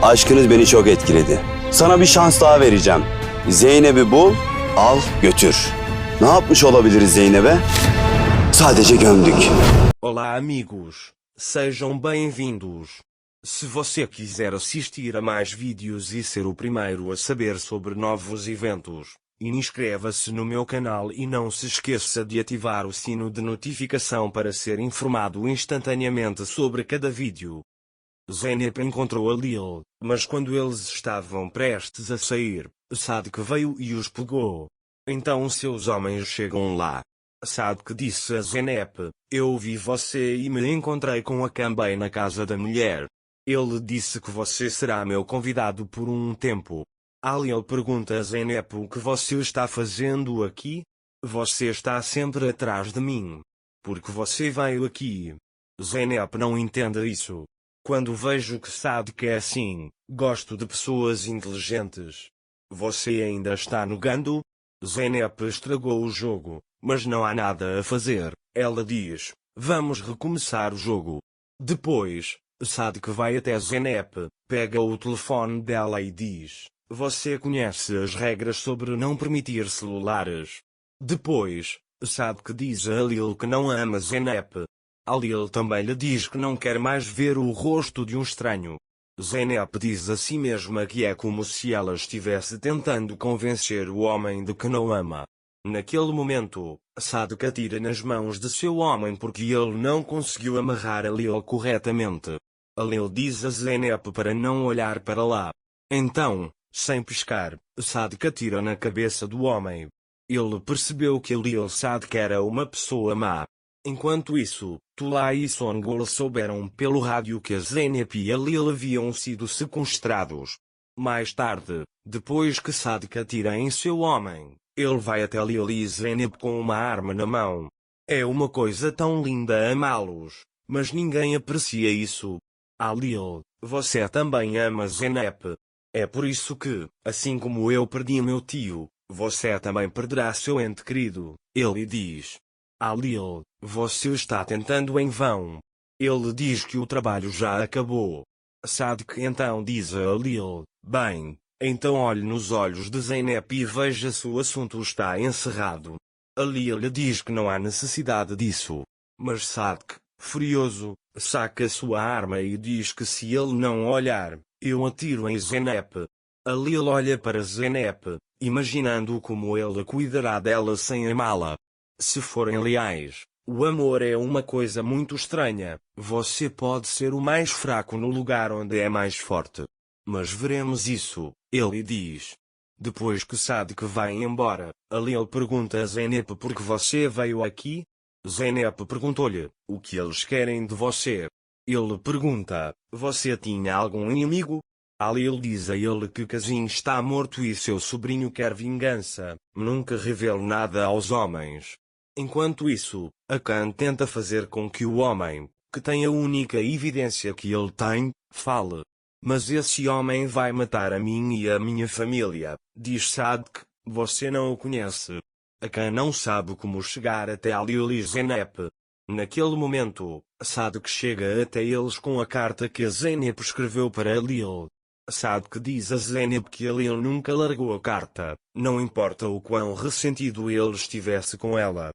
Aşkınız beni çok etkiledi. Sana bir şans daha vereceğim. Zeynep'i bul, al, götür. Ne yapmış olabiliriz Zeynep'e? Sadece gömdük. Olá amigos, sejam bem-vindos. Se você quiser assistir a mais vídeos e ser o primeiro a saber sobre novos eventos, inscreva-se no meu canal e não se esqueça de ativar o sino de notificação para ser informado instantaneamente sobre cada vídeo. Zeynep encontrou a Lil, mas quando eles estavam prestes a sair, Sadik veio e os pegou. Então seus homens chegam lá. Sadik disse a Zeynep: "Eu vi você e me encontrei com a Kambei na casa da mulher. Ele disse que você será meu convidado por um tempo." Lil pergunta a Zeynep: "O que você está fazendo aqui? Você está sempre atrás de mim. Por que você veio aqui?" Zeynep não entende isso. Quando vejo que Sadik é assim, gosto de pessoas inteligentes. Você ainda está negando? Zeynep estragou o jogo, mas não há nada a fazer. Ela diz: "Vamos recomeçar o jogo." Depois, Sadik vai até Zeynep, pega o telefone dela e diz: "Você conhece as regras sobre não permitir celulares?" Depois, Sadik diz a Lil que não ama Zeynep. Lil também lhe diz que não quer mais ver o rosto de um estranho. Zeynep diz a si mesma que é como se ela estivesse tentando convencer o homem de que não ama. Naquele momento, Sadik atira nas mãos de seu homem porque ele não conseguiu amarrar a Lil corretamente. Lil diz a Zeynep para não olhar para lá. Então, sem piscar, Sadik atira na cabeça do homem. Ele percebeu que Lil Sadik era uma pessoa má. Enquanto isso, Tula e Songul souberam pelo rádio que a Zeynep e a Lil haviam sido sequestrados. Mais tarde, depois que Sadik atira em seu homem, ele vai até Lil e Zeynep com uma arma na mão. É uma coisa tão linda amá-los, mas ninguém aprecia isso. Lil, você também ama Zeynep. É por isso que, assim como eu perdi meu tio, você também perderá seu ente querido, ele diz. Lil, você está tentando em vão. Ele diz que o trabalho já acabou. Sadik então diz a Lil: "Bem, então olhe nos olhos de Zeynep e veja se o assunto está encerrado." A Lil lhe diz que não há necessidade disso. Mas Sadik, furioso, saca sua arma e diz que se ele não olhar, eu atiro em Zeynep. A Lil olha para Zeynep, imaginando como ele cuidará dela sem amá-la. Se forem leais, o amor é uma coisa muito estranha. Você pode ser o mais fraco no lugar onde é mais forte. Mas veremos isso, ele diz. Depois que Sadik vai embora, a Lil pergunta a Zeynep por que você veio aqui. Zeynep perguntou-lhe: "O que eles querem de você?" Ele pergunta: "Você tinha algum inimigo?" Lil diz a ele que Kazim está morto e seu sobrinho quer vingança. Nunca revela nada aos homens. Enquanto isso, Akan tenta fazer com que o homem, que tem a única evidência que ele tem, fale. "Mas esse homem vai matar a mim e a minha família", diz Sadik. "Você não o conhece." Akan não sabe como chegar até Lil e Zeynep. Naquele momento, Sadik chega até eles com a carta que a Zeynep escreveu para Lil. Sadik diz a Zeynep que a Lil nunca largou a carta, não importa o quão ressentido ele estivesse com ela.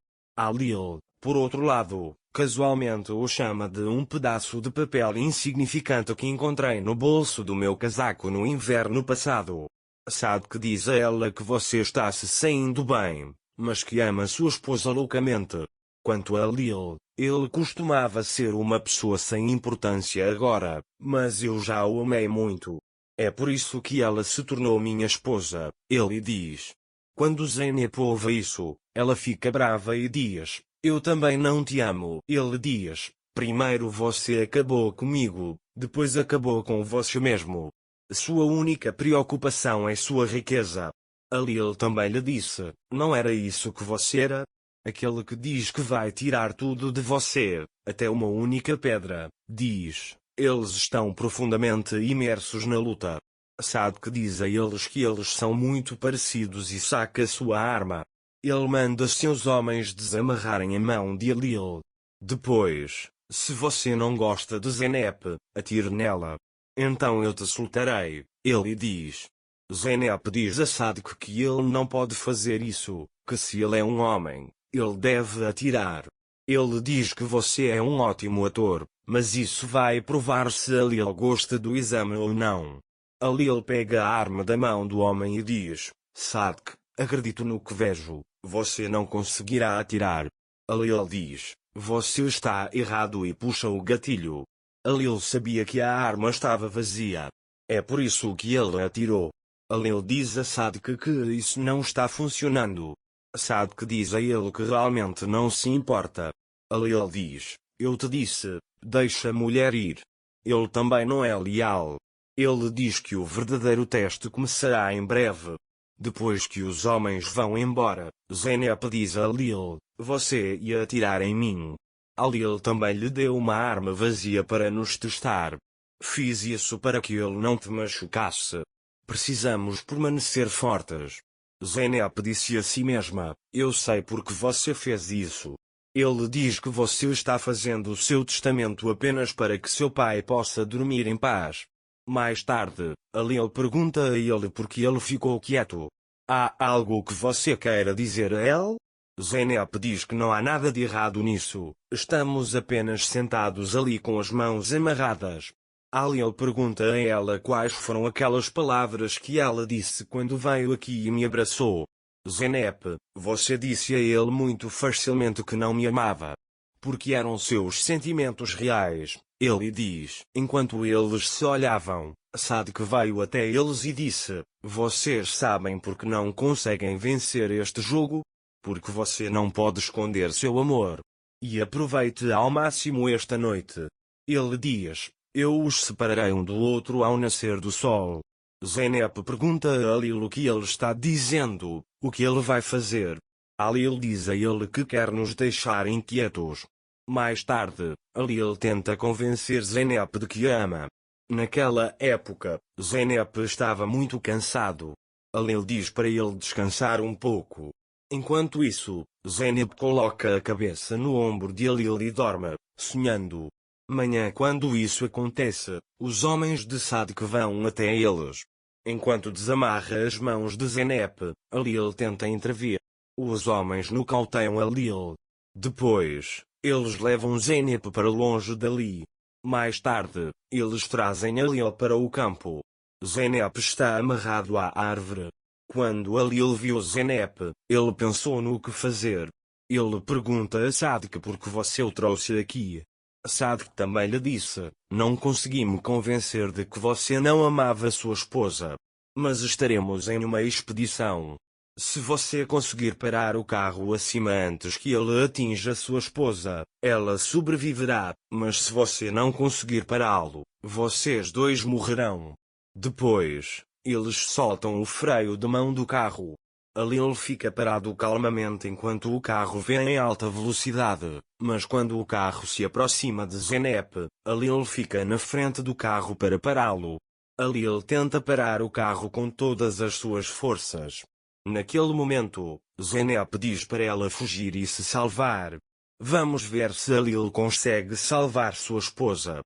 Lil, por outro lado, casualmente o chama de um pedaço de papel insignificante que encontrei no bolso do meu casaco no inverno passado. Sadik diz a ela que você está se saindo bem, mas que ama sua esposa loucamente. Quanto a Lil, ele costumava ser uma pessoa sem importância agora, mas eu já o amei muito. É por isso que ela se tornou minha esposa, ele diz. Quando Zeynep ouve isso, ela fica brava e diz: "Eu também não te amo." Ele diz: "Primeiro você acabou comigo, depois acabou com você mesmo. Sua única preocupação é sua riqueza." A Lil também lhe disse: "Não era isso que você era? Aquele que diz que vai tirar tudo de você, até uma única pedra", diz. Eles estão profundamente imersos na luta. Sadik diz a eles que eles são muito parecidos e saca sua arma. Ele manda seus homens desamarrarem a mão de Lil. Depois, se você não gosta de Zeynep, atire nela. Então eu te soltarei, ele diz. Zeynep diz a Sadik que ele não pode fazer isso, que se ele é um homem, ele deve atirar. Ele diz que você é um ótimo ator, mas isso vai provar se Alil gosta do exame ou não. Alil pega a arma da mão do homem e diz, Sadik, acredito no que vejo, você não conseguirá atirar. Alil diz, você está errado e puxa o gatilho. Alil sabia que a arma estava vazia. É por isso que ele atirou. Alil diz a Sadik que isso não está funcionando. Sadik diz a ele que realmente não se importa. Alil diz, eu te disse, deixa a mulher ir. Ele também não é leal. Ele diz que o verdadeiro teste começará em breve. Depois que os homens vão embora, Zeynep diz a Alil, você ia atirar em mim. Alil também lhe deu uma arma vazia para nos testar. Fiz isso para que ele não te machucasse. Precisamos permanecer fortes. Zeynep disse a si mesma, eu sei porque você fez isso. Ele diz que você está fazendo o seu testamento apenas para que seu pai possa dormir em paz. Mais tarde, Alil pergunta a ele por que ele ficou quieto. Há algo que você queira dizer a ele? Zeynep diz que não há nada de errado nisso, estamos apenas sentados ali com as mãos amarradas. Alil pergunta a ela quais foram aquelas palavras que ela disse quando veio aqui e me abraçou. Zeynep, você disse a ele muito facilmente que não me amava. Porque eram seus sentimentos reais, ele diz. Enquanto eles se olhavam, Sadik veio até eles e disse, vocês sabem porque não conseguem vencer este jogo? Porque você não pode esconder seu amor. E aproveite ao máximo esta noite. Ele diz, eu os separarei um do outro ao nascer do sol. Zeynep pergunta a Alil o que ele está dizendo, o que ele vai fazer. Alil diz a ele que quer nos deixar inquietos. Mais tarde, Alil tenta convencer Zeynep de que a ama. Naquela época, Zeynep estava muito cansado. Alil diz para ele descansar um pouco. Enquanto isso, Zeynep coloca a cabeça no ombro de Alil e dorme, sonhando. Manhã quando isso acontece, os homens de Sadik vão até eles. Enquanto desamarra as mãos de Zeynep, Alil tenta intervir. Os homens nocauteiam Alil. Depois, eles levam Zeynep para longe dali. Mais tarde, eles trazem Alil para o campo. Zeynep está amarrado à árvore. Quando Alil viu Zeynep, ele pensou no que fazer. Ele pergunta a Sadik por que você o trouxe aqui. Sadik também lhe disse, não consegui me convencer de que você não amava sua esposa. Mas estaremos em uma expedição. Se você conseguir parar o carro acima antes que ele atinja sua esposa, ela sobreviverá, mas se você não conseguir pará-lo, vocês dois morrerão. Depois, eles soltam o freio de mão do carro. Alil fica parado calmamente enquanto o carro vem em alta velocidade, mas quando o carro se aproxima de Zeynep, Alil fica na frente do carro para pará-lo. Alil tenta parar o carro com todas as suas forças. Naquele momento, Zeynep diz para ela fugir e se salvar. Vamos ver se Alil consegue salvar sua esposa.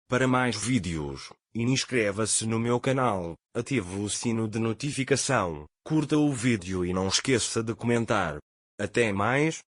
Para mais vídeos, inscreva-se no meu canal, ative o sino de notificação, curta o vídeo e não esqueça de comentar. Até mais.